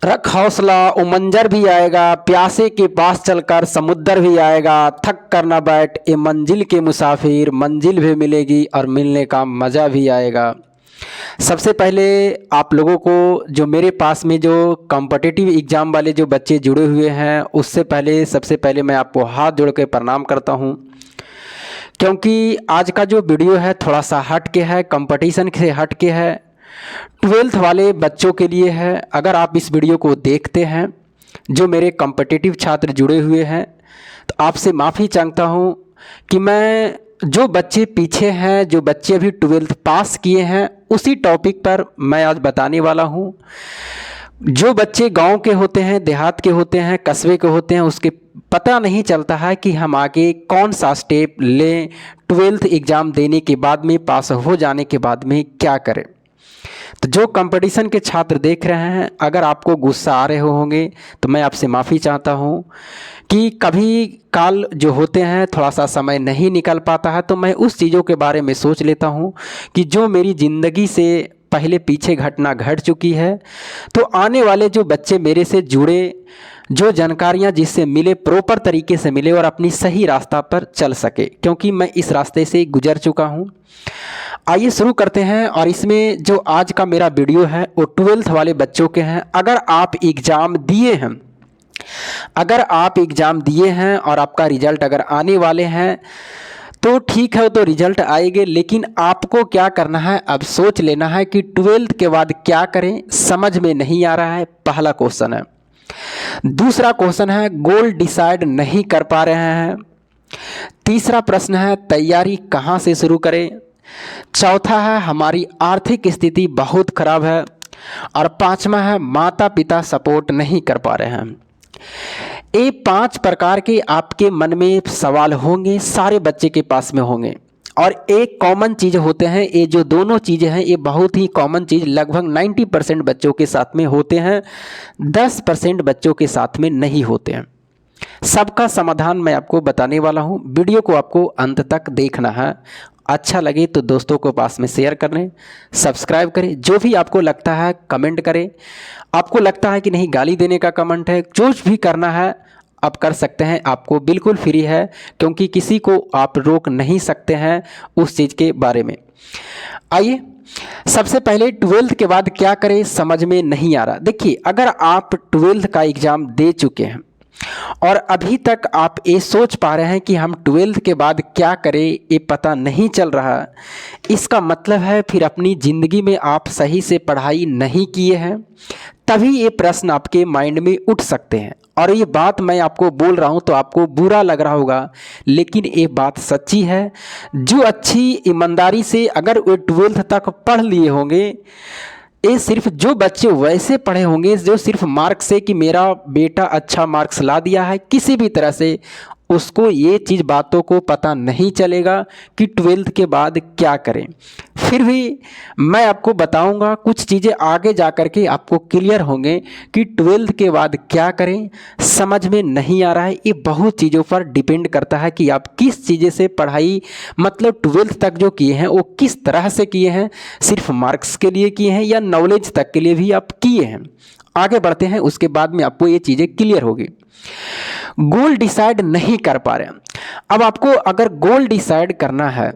रख हौसला उमंजर भी आएगा, प्यासे के पास चलकर समुद्र भी आएगा, थक कर ना बैठ ए मंजिल के मुसाफिर, मंजिल भी मिलेगी और मिलने का मज़ा भी आएगा। सबसे पहले आप लोगों को जो मेरे पास में जो कॉम्पिटिटिव एग्ज़ाम वाले जो बच्चे जुड़े हुए हैं, उससे पहले सबसे पहले मैं आपको हाथ जोड़ के प्रणाम करता हूँ, क्योंकि आज का जो वीडियो है थोड़ा सा हट के है, कंपटीशन से हट के है, 12th वाले बच्चों के लिए है। अगर आप इस वीडियो को देखते हैं, जो मेरे कॉम्पिटिटिव छात्र जुड़े हुए हैं, तो आपसे माफ़ी चाहता हूँ कि मैं जो बच्चे पीछे हैं, जो बच्चे अभी 12th पास किए हैं, उसी टॉपिक पर मैं आज बताने वाला हूँ। जो बच्चे गांव के होते हैं, देहात के होते हैं, कस्बे के होते हैं, उसके पता नहीं चलता है कि हम आगे कौन सा स्टेप लें, 12th एग्ज़ाम देने के बाद में, पास हो जाने के बाद में क्या करें। तो जो कंपटीशन के छात्र देख रहे हैं, अगर आपको गुस्सा आ रहे होंगे तो मैं आपसे माफ़ी चाहता हूँ कि कभी काल जो होते हैं थोड़ा सा समय नहीं निकल पाता है, तो मैं उस चीज़ों के बारे में सोच लेता हूँ कि जो मेरी ज़िंदगी से पहले पीछे घटना घट चुकी है, तो आने वाले जो बच्चे मेरे से जुड़े, जो जानकारियाँ जिससे मिले, प्रॉपर तरीके से मिले और अपनी सही रास्ता पर चल सके, क्योंकि मैं इस रास्ते से गुजर चुका हूँ। आइए शुरू करते हैं। और इसमें जो आज का मेरा वीडियो है वो 12th वाले बच्चों के हैं। अगर आप एग्ज़ाम दिए हैं, अगर आप एग्ज़ाम दिए हैं और आपका रिज़ल्ट अगर आने वाले हैं तो ठीक है, तो रिज़ल्ट आएंगे, लेकिन आपको क्या करना है, अब सोच लेना है कि 12th के बाद क्या करें, समझ में नहीं आ रहा है। पहला क्वेश्चन है। दूसरा क्वेश्चन है, गोल डिसाइड नहीं कर पा रहे हैं। तीसरा प्रश्न है, तैयारी कहाँ से शुरू करें। चौथा है, हमारी आर्थिक स्थिति बहुत खराब है। और पांचवा है, माता पिता सपोर्ट नहीं कर पा रहे हैं। ये 5 प्रकार के आपके मन में सवाल होंगे, सारे बच्चे के पास में होंगे। और एक कॉमन चीज़ होते हैं, ये जो दोनों चीज़ें हैं, ये बहुत ही कॉमन चीज़ लगभग 90% बच्चों के साथ में होते हैं, 10% बच्चों के साथ में नहीं होते हैं। सबका समाधान मैं आपको बताने वाला हूँ। वीडियो को आपको अंत तक देखना है। अच्छा लगे तो दोस्तों को पास में शेयर करें, सब्सक्राइब करें। जो भी आपको लगता है कमेंट करें। आपको लगता है कि नहीं गाली देने का कमेंट है, जो भी करना है आप कर सकते हैं, आपको बिल्कुल फ्री है, क्योंकि किसी को आप रोक नहीं सकते हैं उस चीज़ के बारे में। आइए, सबसे पहले 12th के बाद क्या करें, समझ में नहीं आ रहा। देखिए, अगर आप 12th का एग्ज़ाम दे चुके हैं और अभी तक आप ये सोच पा रहे हैं कि हम 12th के बाद क्या करें, ये पता नहीं चल रहा, इसका मतलब है फिर अपनी ज़िंदगी में आप सही से पढ़ाई नहीं किए हैं, तभी ये प्रश्न आपके माइंड में उठ सकते हैं। और ये बात मैं आपको बोल रहा हूँ तो आपको बुरा लग रहा होगा, लेकिन ये बात सच्ची है। जो अच्छी ईमानदारी से अगर वो 12th तक पढ़ लिए होंगे, ये सिर्फ जो बच्चे वैसे पढ़े होंगे जो सिर्फ मार्क्स से कि मेरा बेटा अच्छा मार्क्स ला दिया है, किसी भी तरह से उसको ये चीज़ बातों को पता नहीं चलेगा कि 12th के बाद क्या करें। फिर भी मैं आपको बताऊंगा, कुछ चीज़ें आगे जा कर के आपको क्लियर होंगे कि 12th के बाद क्या करें। समझ में नहीं आ रहा है, ये बहुत चीज़ों पर डिपेंड करता है कि आप किस चीज़ें से पढ़ाई, मतलब 12th तक जो किए हैं वो किस तरह से किए हैं, सिर्फ मार्क्स के लिए किए हैं या नॉलेज तक के लिए भी आप किए हैं। आगे बढ़ते हैं, उसके बाद में आपको ये चीज़ें क्लियर होगी। गोल डिसाइड नहीं कर पा रहे हैं। अब आपको अगर गोल डिसाइड करना है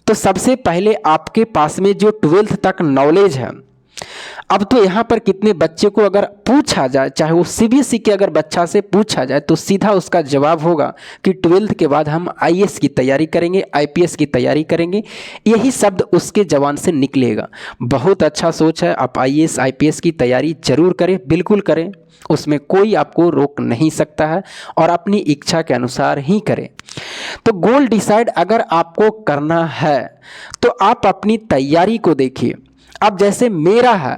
तो सबसे पहले आपके पास में जो 12th तक नॉलेज है, अब तो यहाँ पर कितने बच्चे को अगर पूछा जाए, चाहे वो सीबीएसई के अगर बच्चा से पूछा जाए, तो सीधा उसका जवाब होगा कि 12th के बाद हम आईएएस की तैयारी करेंगे, आईपीएस की तैयारी करेंगे। यही शब्द उसके जबान से निकलेगा। बहुत अच्छा सोच है, आप आईएएस आईपीएस की तैयारी जरूर करें, बिल्कुल करें, उसमें कोई आपको रोक नहीं सकता है, और अपनी इच्छा के अनुसार ही करें। तो गोल डिसाइड अगर आपको करना है तो आप अपनी तैयारी को देखिए। अब जैसे मेरा है,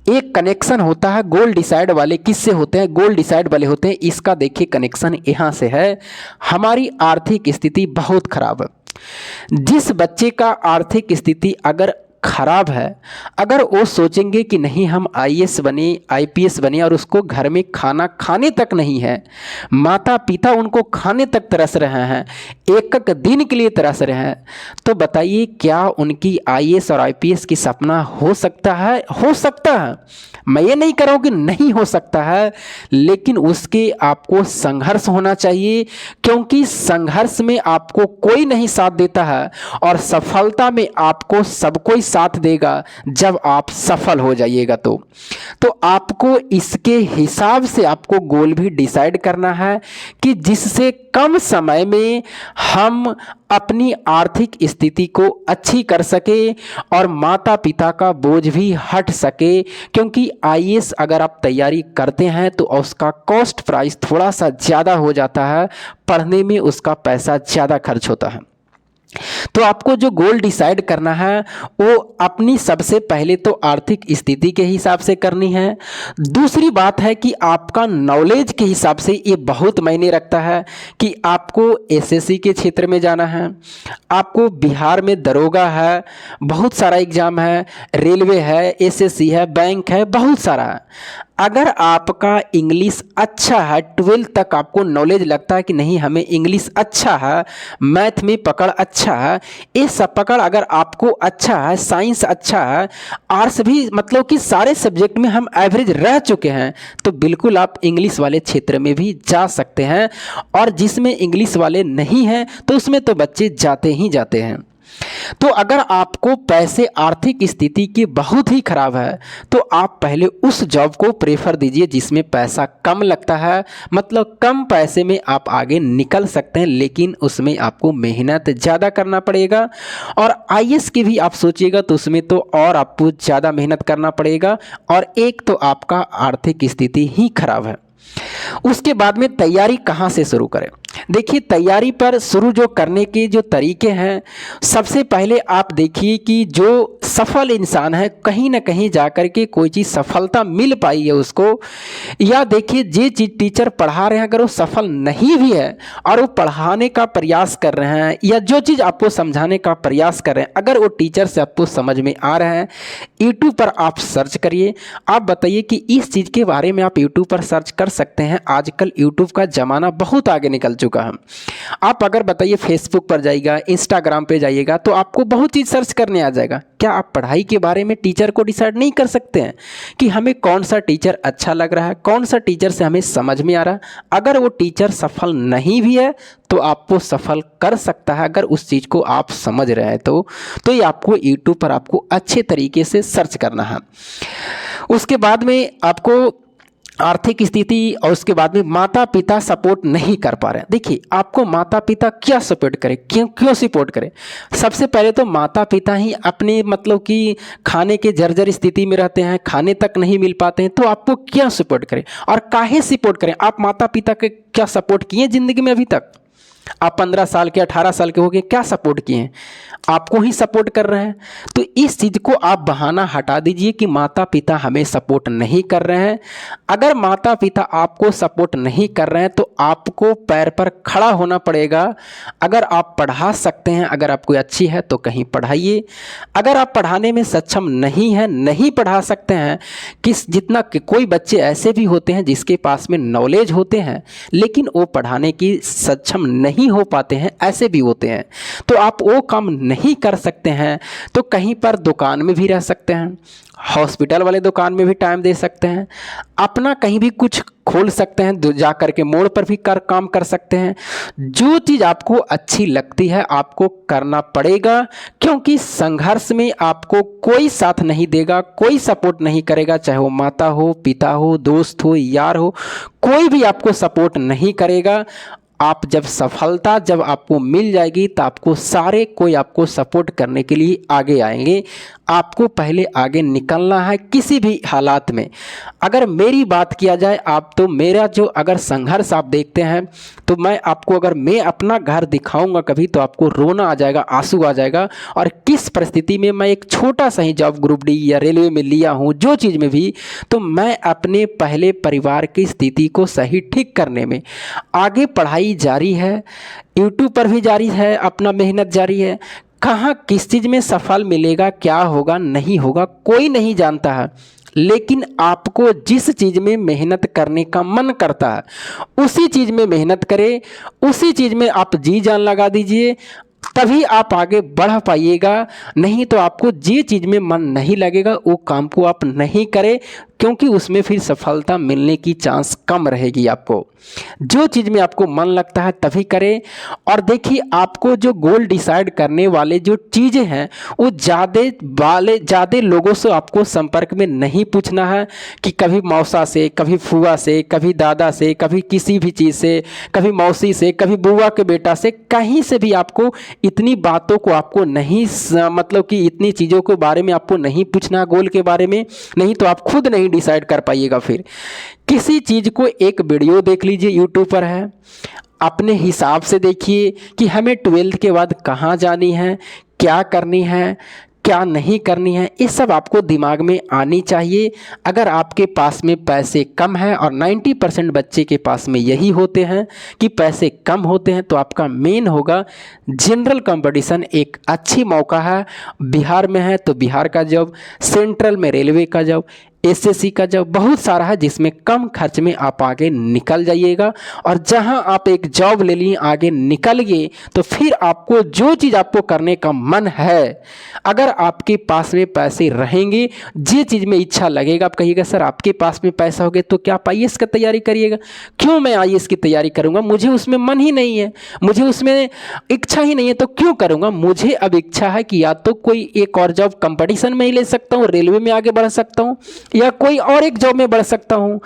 एक कनेक्शन होता है गोल डिसाइड वाले, किससे होते हैं, गोल डिसाइड वाले होते हैं, इसका देखिए कनेक्शन यहाँ से है। हमारी आर्थिक स्थिति बहुत खराब है। जिस बच्चे का आर्थिक स्थिति अगर खराब है। अगर वो सोचेंगे कि नहीं हम आईएएस बने, आईपीएस बने और उसको घर में खाना खाने तक नहीं है, माता पिता उनको खाने तक तरस रहे हैं, एक एक दिन के लिए तरस रहे हैं, तो बताइए क्या उनकी आईएएस और आईपीएस की सपना हो सकता है? हो सकता है। मैं ये नहीं कह रहा हूँ कि नहीं हो सकता है, लेकिन उसके आपको संघर्ष होना चाहिए, क्योंकि संघर्ष में आपको कोई नहीं साथ देता है और सफलता में आपको सब कोई साथ देगा जब आप सफल हो जाइएगा। तो आपको इसके हिसाब से आपको गोल भी डिसाइड करना है कि जिससे कम समय में हम अपनी आर्थिक स्थिति को अच्छी कर सके और माता पिता का बोझ भी हट सके, क्योंकि आईएएस अगर आप तैयारी करते हैं तो उसका कॉस्ट प्राइस थोड़ा सा ज़्यादा हो जाता है, पढ़ने में उसका पैसा ज़्यादा खर्च होता है। तो आपको जो गोल डिसाइड करना है वो अपनी सबसे पहले तो आर्थिक स्थिति के हिसाब से करनी है। दूसरी बात है कि आपका नॉलेज के हिसाब से ये बहुत मायने रखता है कि आपको एसएससी के क्षेत्र में जाना है, आपको बिहार में दरोगा है, बहुत सारा एग्जाम है, रेलवे है, एसएससी है, बैंक है, बहुत सारा है। अगर आपका इंग्लिश अच्छा है, 12th तक आपको नॉलेज लगता है कि नहीं हमें इंग्लिश अच्छा है, मैथ में पकड़ अच्छा है, ये सब पकड़ अगर आपको अच्छा है, साइंस अच्छा है, आर्ट्स भी मतलब कि सारे सब्जेक्ट में हम एवरेज रह चुके हैं, तो बिल्कुल आप इंग्लिश वाले क्षेत्र में भी जा सकते हैं। और जिसमें इंग्लिश वाले नहीं हैं तो उसमें तो बच्चे जाते ही जाते हैं। तो अगर आपको पैसे आर्थिक स्थिति की बहुत ही खराब है तो आप पहले उस जॉब को प्रेफर दीजिए जिसमें पैसा कम लगता है, मतलब कम पैसे में आप आगे निकल सकते हैं, लेकिन उसमें आपको मेहनत ज़्यादा करना पड़ेगा। और आईएएस की भी आप सोचिएगा तो उसमें तो और आपको ज़्यादा मेहनत करना पड़ेगा, और एक तो आपका आर्थिक स्थिति ही खराब है। उसके बाद में तैयारी कहाँ से शुरू करें? देखिए, तैयारी पर शुरू जो करने के जो तरीके हैं, सबसे पहले आप देखिए कि जो सफल इंसान है कहीं ना कहीं जाकर के कोई चीज़ सफलता मिल पाई है उसको, या देखिए जे चीज़ टीचर पढ़ा रहे हैं अगर वो सफल नहीं भी है और वो पढ़ाने का प्रयास कर रहे हैं या जो चीज़ आपको समझाने का प्रयास कर रहे हैं अगर वो टीचर से आपको समझ में आ रहे हैं, यूट्यूब पर आप सर्च करिए। आप बताइए कि इस चीज़ के बारे में आप यूट्यूब पर सर्च कर सकते हैं। आजकल यूट्यूब का ज़माना बहुत आगे निकल चुका है। आप अगर बताइए फेसबुक पर जाइएगा, इंस्टाग्राम पे जाइएगा तो आपको बहुत चीज़ सर्च करने आ जाएगा। क्या आप पढ़ाई के बारे में टीचर को डिसाइड नहीं कर सकते हैं कि हमें कौन सा टीचर अच्छा लग रहा है, कौन सा टीचर से हमें समझ में आ रहा है? अगर वो टीचर सफल नहीं भी है तो आपको सफल कर सकता है अगर उस चीज़ को आप समझ रहे हैं तो ये आपको यूट्यूब पर आपको अच्छे तरीके से सर्च करना है। उसके बाद में आपको आर्थिक स्थिति और उसके बाद में माता पिता सपोर्ट नहीं कर पा रहे हैं। देखिए, आपको माता पिता क्या सपोर्ट करें, क्यों सपोर्ट करें? सबसे पहले तो माता पिता ही अपने मतलब कि खाने के जर्जर स्थिति में रहते हैं, खाने तक नहीं मिल पाते हैं, तो आपको क्या सपोर्ट करें और काहे सपोर्ट करें? आप माता पिता के क्या सपोर्ट किए ज़िंदगी में अभी तक? आप 15 साल के 18 साल के हो गए, क्या सपोर्ट किए हैं? आपको ही सपोर्ट कर रहे हैं। तो इस चीज़ को आप बहाना हटा दीजिए कि माता पिता हमें सपोर्ट नहीं कर रहे हैं। अगर माता पिता आपको सपोर्ट नहीं कर रहे हैं तो आपको पैर पर खड़ा होना पड़ेगा। अगर आप पढ़ा सकते हैं, अगर आप कोई अच्छी है तो कहीं पढ़ाइए। अगर आप पढ़ाने में सक्षम नहीं हैं, नहीं पढ़ा सकते हैं, जितना कि कोई बच्चे ऐसे भी होते हैं जिसके पास में नॉलेज होते हैं लेकिन वो पढ़ाने की सक्षम नहीं हो पाते हैं, ऐसे भी होते हैं। तो आप वो काम नहीं कर सकते हैं तो कहीं पर दुकान में भी रह सकते हैं, हॉस्पिटल वाले दुकान में भी टाइम दे सकते हैं, अपना कहीं भी कुछ खोल सकते हैं, जा कर के मोड़ पर भी काम कर सकते हैं। जो चीज़ आपको अच्छी लगती है आपको करना पड़ेगा, क्योंकि संघर्ष में आपको कोई साथ नहीं देगा, कोई सपोर्ट नहीं करेगा, चाहे वो माता हो, पिता हो, दोस्त हो, यार हो, कोई भी आपको सपोर्ट नहीं करेगा। आप जब आपको मिल जाएगी तो आपको सारे कोई आपको सपोर्ट करने के लिए आगे आएंगे। आपको पहले आगे निकलना है किसी भी हालात में। अगर मेरी बात किया जाए, आप तो मेरा जो अगर संघर्ष आप देखते हैं तो मैं आपको अगर मैं अपना घर दिखाऊंगा कभी तो आपको रोना आ जाएगा, आंसू आ जाएगा। और किस परिस्थिति में मैं एक छोटा सा ही जॉब ग्रुप डी या रेलवे में लिया हूँ, जो चीज़ में भी, तो मैं अपने पहले परिवार की स्थिति को सही ठीक करने में आगे पढ़ाई जारी है, यूट्यूब पर भी जारी है, अपना मेहनत जारी है। कहाँ किस चीज़ में सफल मिलेगा, क्या होगा नहीं होगा, कोई नहीं जानता है। लेकिन आपको जिस चीज़ में मेहनत करने का मन करता है उसी चीज़ में मेहनत करें, उसी चीज़ में आप जी जान लगा दीजिए, तभी आप आगे बढ़ पाइएगा। नहीं तो आपको जे चीज़ में मन नहीं लगेगा वो काम को आप नहीं करें, क्योंकि उसमें फिर सफलता मिलने की चांस कम रहेगी। आपको जो चीज़ में आपको मन लगता है तभी करें। और देखिए, आपको जो गोल डिसाइड करने वाले जो चीज़ें हैं वो ज़्यादा लोगों से आपको संपर्क में नहीं पूछना है कि कभी मौसा से, कभी फुआ से, कभी दादा से, कभी किसी भी चीज़ से, कभी मौसी से, कभी बुआ के बेटा से, कहीं से भी आपको इतनी बातों को आपको नहीं मतलब कि इतनी चीज़ों के बारे में आपको नहीं पूछना गोल के बारे में, नहीं तो आप खुद नहीं डिसाइड कर पाइएगा। फिर किसी चीज़ को एक वीडियो देख लीजिए, यूट्यूब पर है, अपने हिसाब से देखिए कि हमें 12th के बाद कहाँ जानी है, क्या करनी है, क्या नहीं करनी है, ये सब आपको दिमाग में आनी चाहिए। अगर आपके पास में पैसे कम हैं, और 90% बच्चे के पास में यही होते हैं कि पैसे कम होते हैं, तो आपका मेन होगा जनरल कंपटीशन एक अच्छी मौका है। बिहार में है तो बिहार का जॉब, सेंट्रल में रेलवे का जॉब, एसएससी का जॉब, बहुत सारा है जिसमें कम खर्च में आप आगे निकल जाइएगा। और जहां आप एक जॉब ले लिए, आगे निकल गए, तो फिर आपको जो चीज़ आपको करने का मन है, अगर आपके पास में पैसे रहेंगे, जिस चीज़ में इच्छा लगेगा, आप कहिएगा सर आपके पास में पैसा हो गया तो क्या आप आईएएस की तैयारी करिएगा। क्यों मैं आईएएस की तैयारी करूँगा, मुझे उसमें मन ही नहीं है, मुझे उसमें इच्छा ही नहीं है, तो क्यों करूँगा। मुझे अब इच्छा है कि या तो कोई एक और जॉब कंपटीशन में ही ले सकता हूँ, रेलवे में आगे बढ़ सकता हूँ, या कोई और एक जॉब में बढ़ सकता हूं।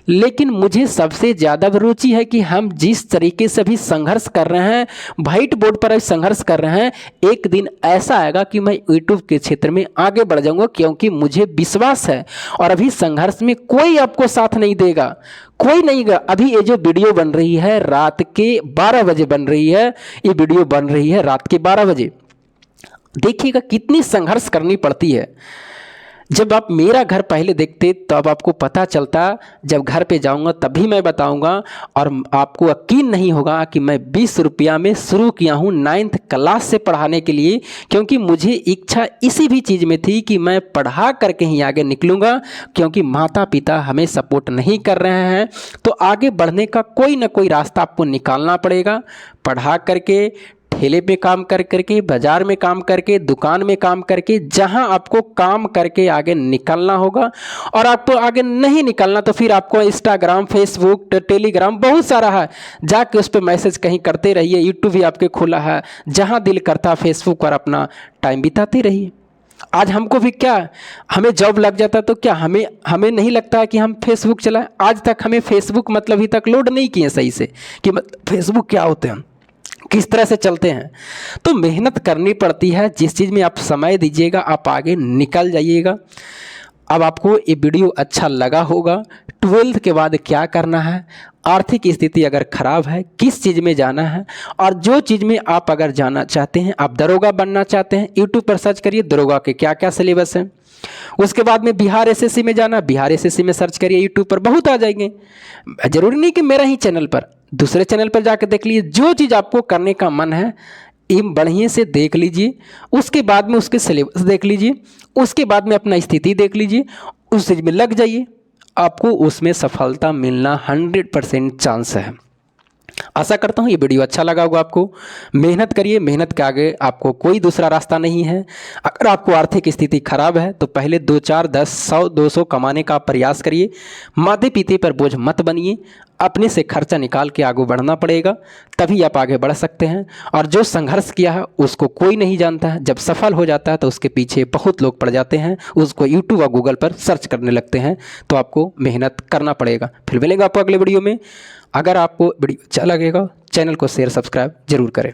लेकिन मुझे सबसे ज़्यादा रुचि है कि हम जिस तरीके से भी संघर्ष कर रहे हैं, व्हाइट बोर्ड पर अभी संघर्ष कर रहे हैं, एक दिन ऐसा आएगा कि मैं यूट्यूब के क्षेत्र में आगे बढ़ जाऊंगा, क्योंकि मुझे विश्वास है। और अभी संघर्ष में कोई आपको साथ नहीं देगा, कोई नहीं गा। अभी ये जो वीडियो बन रही है रात के 12 बजे बन रही है, ये वीडियो बन रही है रात के 12 बजे। देखिएगा कितनी संघर्ष करनी पड़ती है। जब आप मेरा घर पहले देखते तो अब आपको पता चलता, जब घर पे जाऊंगा तभी मैं बताऊंगा। और आपको यकीन नहीं होगा कि मैं 20 रुपया में शुरू किया हूं 9th क्लास से पढ़ाने के लिए, क्योंकि मुझे इच्छा इसी भी चीज़ में थी कि मैं पढ़ा करके ही आगे निकलूंगा। क्योंकि माता पिता हमें सपोर्ट नहीं कर रहे हैं, तो आगे बढ़ने का कोई ना कोई रास्ता आपको निकालना पड़ेगा। पढ़ा करके, ठेले पे काम कर करके, बाजार में काम करके, दुकान में काम करके, जहां आपको काम करके आगे निकलना होगा। और आपको आगे नहीं निकलना तो फिर आपको इंस्टाग्राम, फेसबुक, टेलीग्राम बहुत सारा है, जाके उस पर मैसेज कहीं करते रहिए। यूट्यूब भी आपके खुला है, जहां दिल करता फेसबुक पर अपना टाइम बिताते रहिए। आज हमको भी क्या, हमें जॉब लग जाता तो क्या हमें नहीं लगता है कि हम फेसबुक चलाएं। आज तक हमें फेसबुक मतलब अभी तक लोड नहीं किए सही से कि फेसबुक क्या होते हैं, किस तरह से चलते हैं। तो मेहनत करनी पड़ती है, जिस चीज़ में आप समय दीजिएगा आप आगे निकल जाइएगा। अब आपको ये वीडियो अच्छा लगा होगा। 12th के बाद क्या करना है, आर्थिक स्थिति अगर ख़राब है, किस चीज़ में जाना है, और जो चीज़ में आप अगर जाना चाहते हैं, आप दरोगा बनना चाहते हैं, यूट्यूब पर सर्च करिए दरोगा के क्या क्या सिलेबस हैं। उसके बाद में बिहार एसएससी में जाना, बिहार एसएससी में सर्च करिए, यूट्यूब पर बहुत आ जाएंगे। जरूरी नहीं कि मेरा ही चैनल पर, दूसरे चैनल पर जाकर देख लीजिए। जो चीज़ आपको करने का मन है बढ़िया से देख लीजिए, उसके बाद में उसके सिलेबस देख लीजिए, उसके बाद में अपना स्थिति देख लीजिए, उस चीज़ में लग जाइए, आपको उसमें सफलता मिलना 100% चांस है। आशा करता हूँ ये वीडियो अच्छा लगा होगा आपको। मेहनत करिए, मेहनत के आगे आपको कोई दूसरा रास्ता नहीं है। अगर आपको आर्थिक स्थिति खराब है तो पहले 2, 4, 10, 100, 200 कमाने का प्रयास करिए। माथे पीते पर बोझ मत बनिए, अपने से खर्चा निकाल के आगे बढ़ना पड़ेगा, तभी आप आगे बढ़ सकते हैं। और जो संघर्ष किया है उसको कोई नहीं जानता है, जब सफल हो जाता है तो उसके पीछे बहुत लोग पड़ जाते हैं, उसको यूट्यूब और गूगल पर सर्च करने लगते हैं। तो आपको मेहनत करना पड़ेगा। फिर मिलेंगे आपको अगले वीडियो में। अगर आपको वीडियो अच्छा लगेगा, चैनल को शेयर सब्सक्राइब जरूर करें।